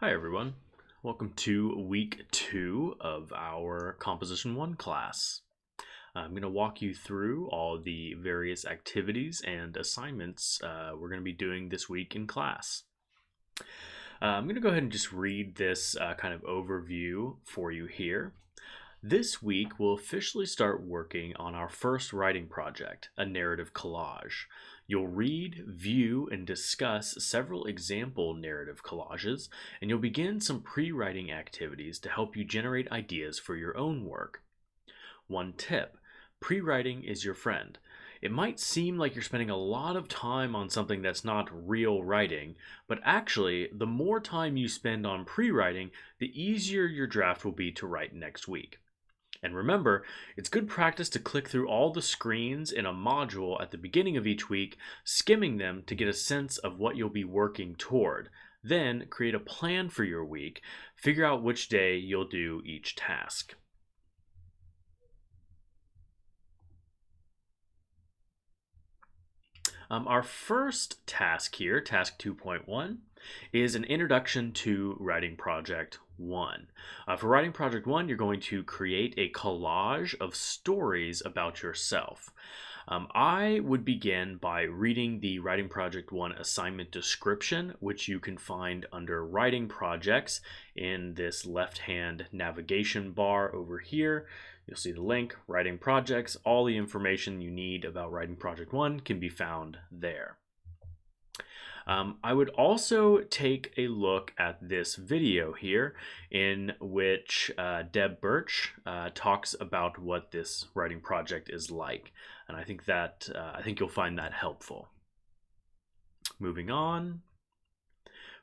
Hi everyone, welcome to week 2 of our Composition 1 class. I'm going to walk you through all the various activities and assignments we're going to be doing this week in class. I'm going to go ahead and just read this kind of overview for you here. This week, we'll officially start working on our first writing project, a narrative collage. You'll read, view, and discuss several example narrative collages, and you'll begin some pre-writing activities to help you generate ideas for your own work. One tip: pre-writing is your friend. It might seem like you're spending a lot of time on something that's not real writing, but actually, the more time you spend on pre-writing, the easier your draft will be to write next week. And remember, it's good practice to click through all the screens in a module at the beginning of each week, skimming them to get a sense of what you'll be working toward. Then create a plan for your week, figure out which day you'll do each task. Our first task here, task 2.1, is an introduction to writing project 1. For writing project 1, you're going to create a collage of stories about yourself. I would begin by reading the writing project 1 assignment description, which you can find under writing projects in this left-hand navigation bar over here. You'll see the link, writing projects. All the information you need about writing project 1 can be found there. I would also take a look at this video here in which Deb Birch talks about what this writing project is like. And I think you'll find that helpful. Moving on.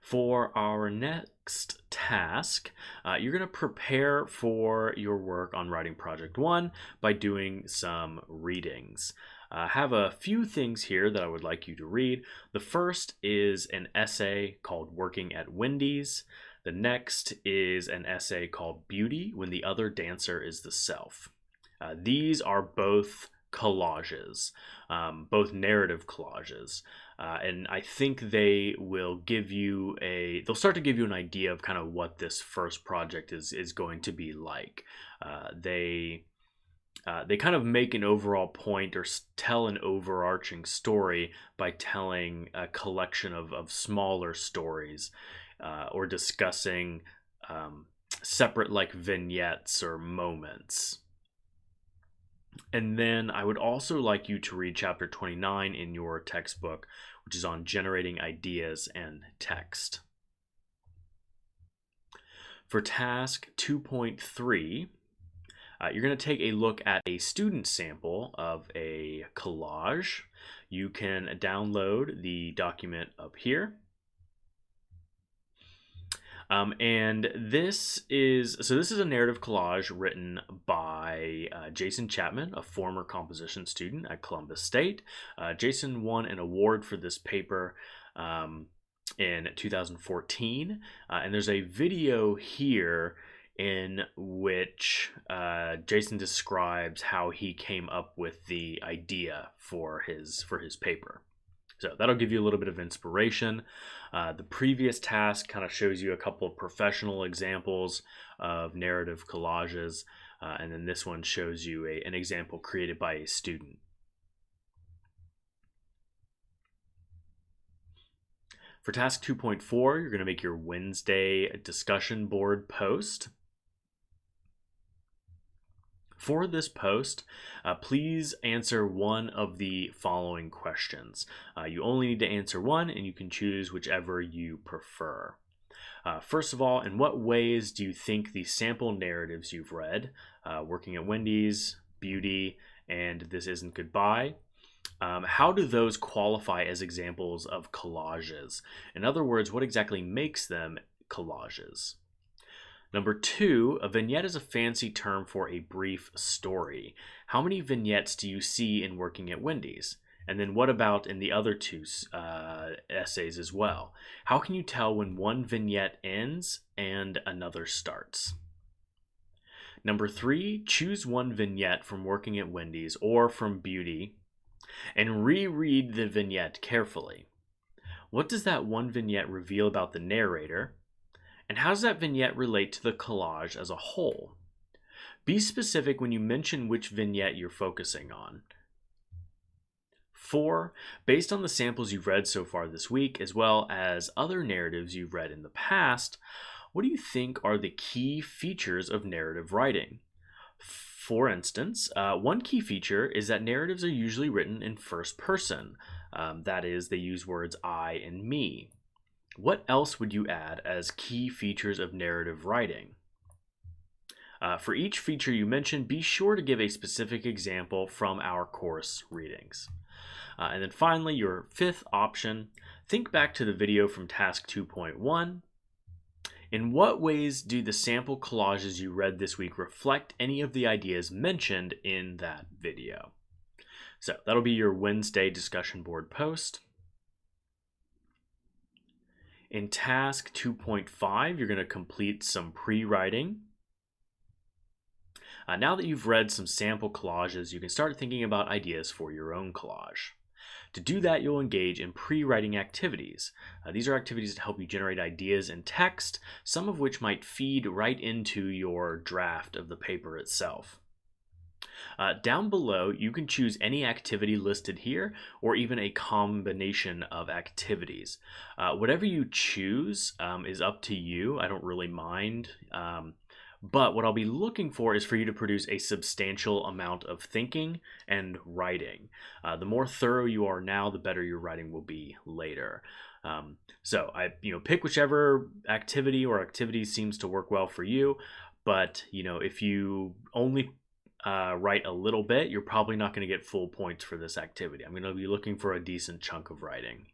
For our next task, you're going to prepare for your work on writing project 1 by doing some readings. I have a few things here that I would like you to read. The first is an essay called Working at Wendy's. The next is an essay called Beauty When the Other Dancer is the Self. These are both collages, both narrative collages. And I think they will they'll start to give you an idea of kind of what this first project is going to be like. They kind of make an overall point or tell an overarching story by telling a collection of smaller stories or discussing separate like vignettes or moments. And then I would also like you to read chapter 29 in your textbook, which is on generating ideas and text. For task 2.3, you're going to take a look at a student sample of a collage. You can download the document up here. And this is a narrative collage written by Jason Chapman, a former composition student at Columbus State. Jason won an award for this paper in 2014, and there's a video here in which Jason describes how he came up with the idea for his paper. So that'll give you a little bit of inspiration. The previous task kind of shows you a couple of professional examples of narrative collages, and then this one shows you an example created by a student. For task 2.4, you're going to make your Wednesday discussion board post. For this post, please answer one of the following questions. You only need to answer one, and you can choose whichever you prefer. First of all, in what ways do you think the sample narratives you've read, Working at Wendy's, Beauty, and This Isn't Goodbye, how do those qualify as examples of collages? In other words, what exactly makes them collages? Number 2, a vignette is a fancy term for a brief story. How many vignettes do you see in Working at Wendy's? And then what about in the other two essays as well? How can you tell when one vignette ends and another starts? Number 3, choose one vignette from Working at Wendy's or from Beauty and reread the vignette carefully. What does that one vignette reveal about the narrator? And how does that vignette relate to the collage as a whole? Be specific when you mention which vignette you're focusing on. 4. Based on the samples you've read so far this week, as well as other narratives you've read in the past, what do you think are the key features of narrative writing? For instance, one key feature is that narratives are usually written in first person. That is, they use words I and me. What else would you add as key features of narrative writing? For each feature you mentioned, be sure to give a specific example from our course readings. And then finally, your 5th option, think back to the video from task 2.1. In what ways do the sample collages you read this week reflect any of the ideas mentioned in that video? So that'll be your Wednesday discussion board post. In task 2.5, you're going to complete some pre-writing. Now that you've read some sample collages, you can start thinking about ideas for your own collage. To do that, you'll engage in pre-writing activities. These are activities that help you generate ideas in text, some of which might feed right into your draft of the paper itself. Down below, you can choose any activity listed here, or even a combination of activities. Whatever you choose is up to you. I don't really mind. But what I'll be looking for is for you to produce a substantial amount of thinking and writing. The more thorough you are now, the better your writing will be later. So pick whichever activity or activity seems to work well for you. But if you only write a little bit, you're probably not going to get full points for this activity. I'm going to be looking for a decent chunk of writing.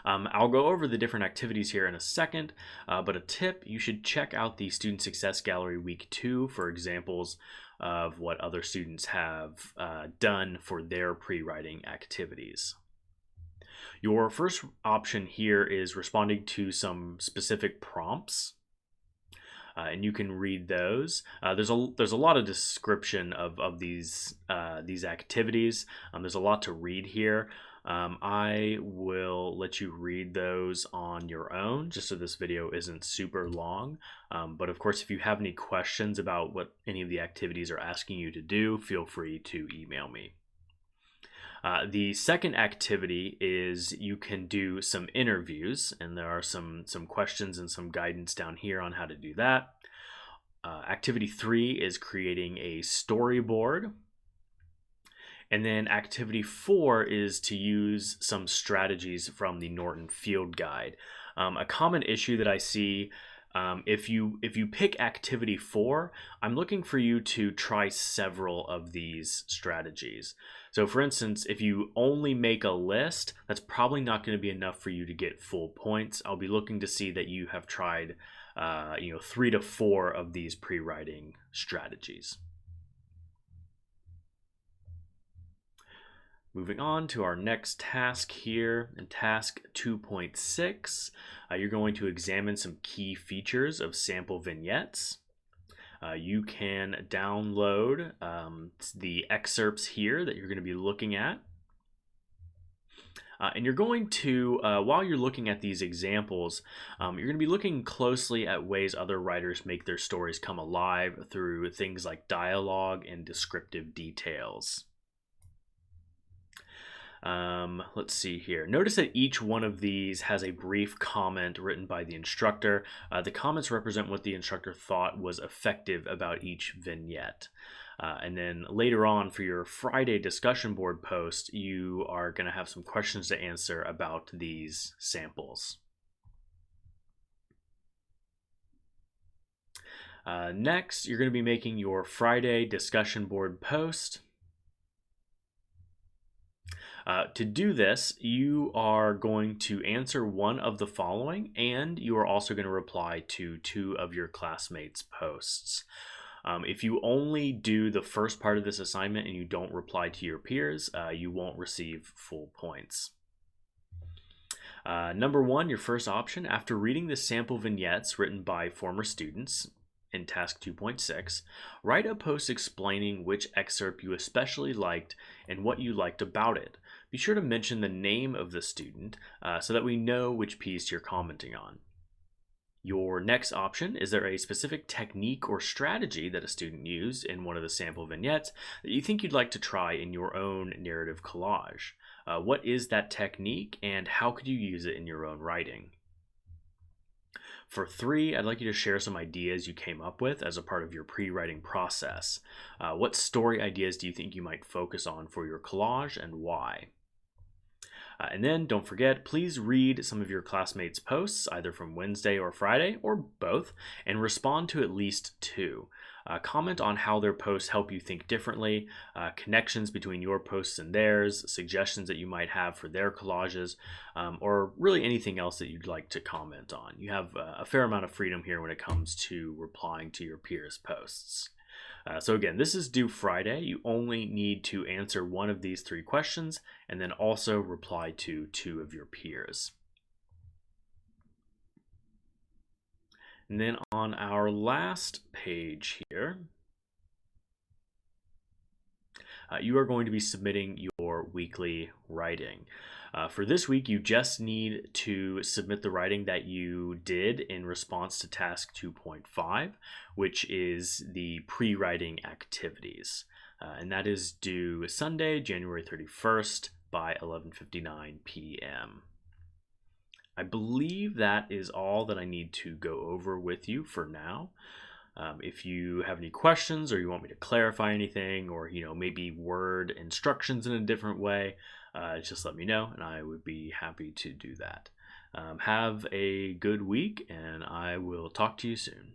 I'll go over the different activities here in a second, but a tip, you should check out the Student Success Gallery Week 2 for examples of what other students have done for their pre-writing activities. Your first option here is responding to some specific prompts. And you can read those. There's a lot of description of these activities. There's a lot to read here. I will let you read those on your own, just so this video isn't super long. But of course, if you have any questions about what any of the activities are asking you to do, feel free to email me. The second activity is you can do some interviews, and there are some questions and some guidance down here on how to do that. Activity 3 is creating a storyboard. And then activity 4 is to use some strategies from the Norton Field Guide. A common issue that I see, if you pick activity 4, I'm looking for you to try several of these strategies. So for instance, if you only make a list, that's probably not going to be enough for you to get full points. I'll be looking to see that you have tried 3 to 4 of these pre-writing strategies. Moving on to our next task here, in task 2.6, you're going to examine some key features of sample vignettes. You can download the excerpts here that you're going to be looking at. And you're going to, while you're looking at these examples, you're going to be looking closely at ways other writers make their stories come alive through things like dialogue and descriptive details. Let's see here. Notice that each one of these has a brief comment written by the instructor. The comments represent what the instructor thought was effective about each vignette. And then later on for your Friday discussion board post, you are going to have some questions to answer about these samples. Next, you're going to be making your Friday discussion board post. To do this, you are going to answer one of the following, and you are also going to reply to 2 of your classmates' posts. If you only do the first part of this assignment and you don't reply to your peers, you won't receive full points. Number 1, your first option, after reading the sample vignettes written by former students in task 2.6, write a post explaining which excerpt you especially liked and what you liked about it. Be sure to mention the name of the student so that we know which piece you're commenting on. Your next option: is there a specific technique or strategy that a student used in one of the sample vignettes that you think you'd like to try in your own narrative collage? What is that technique and how could you use it in your own writing? For 3, I'd like you to share some ideas you came up with as a part of your pre-writing process. What story ideas do you think you might focus on for your collage and why? And then don't forget, please read some of your classmates' posts, either from Wednesday or Friday, or both, and respond to at least 2. Comment on how their posts help you think differently, connections between your posts and theirs, suggestions that you might have for their collages, or really anything else that you'd like to comment on. You have a fair amount of freedom here when it comes to replying to your peers' posts. So again, this is due Friday. You only need to answer one of these 3 questions and then also reply to 2 of your peers. And then on our last page here, you are going to be submitting your weekly writing. For this week, you just need to submit the writing that you did in response to task 2.5, which is the pre-writing activities. And that is due Sunday, January 31st by 11:59 p.m. I believe that is all that I need to go over with you for now. If you have any questions or you want me to clarify anything or maybe word instructions in a different way, just let me know and I would be happy to do that. Have a good week and I will talk to you soon.